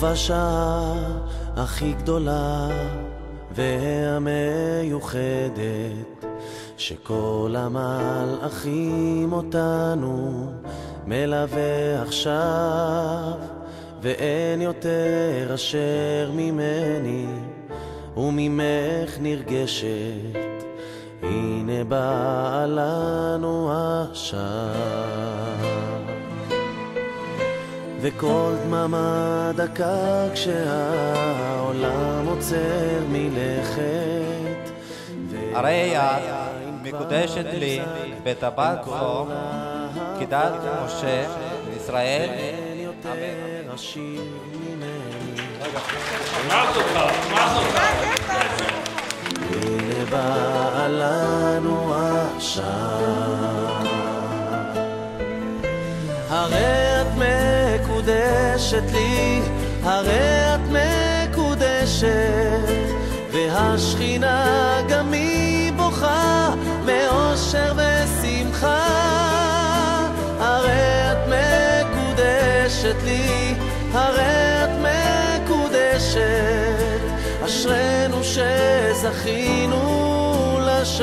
ובשעה הכי גדולה והמיוחדת שכל המלאכים אותנו מלווה עכשיו, ואין יותר אשר ממני וממך נרגשת, הנה באה לנו עכשיו. וכל דממה דקה כשהעולם עוצר מלכת, הרי את מקודשת לי בטבעת זו כדת משה לישראל. יותר עשיר ממני. הנה באה לנו עכשיו. הרי את מקודשת לי, הרי את מקודשת, והשכינה גם היא בוכה מאושר ושמחה. הרי את מקודשת לי, הרי את מקודשת, אשרנו שזכינו לשם.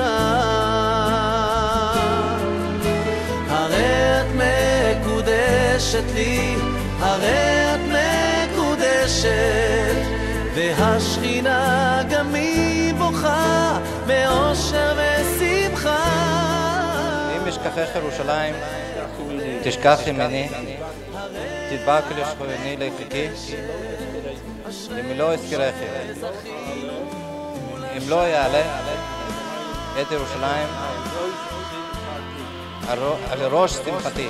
הרי את מקודשת לי, הרי את מקודשת, והשכינה גם היא בוכה מאושר ושמחה. אם אשכחך ירושלים תשכח ימיני, תדבק לשכני לחיקי, אם לא אזכרכי, אם לא יעלה את ירושלים על ראש שמחתי.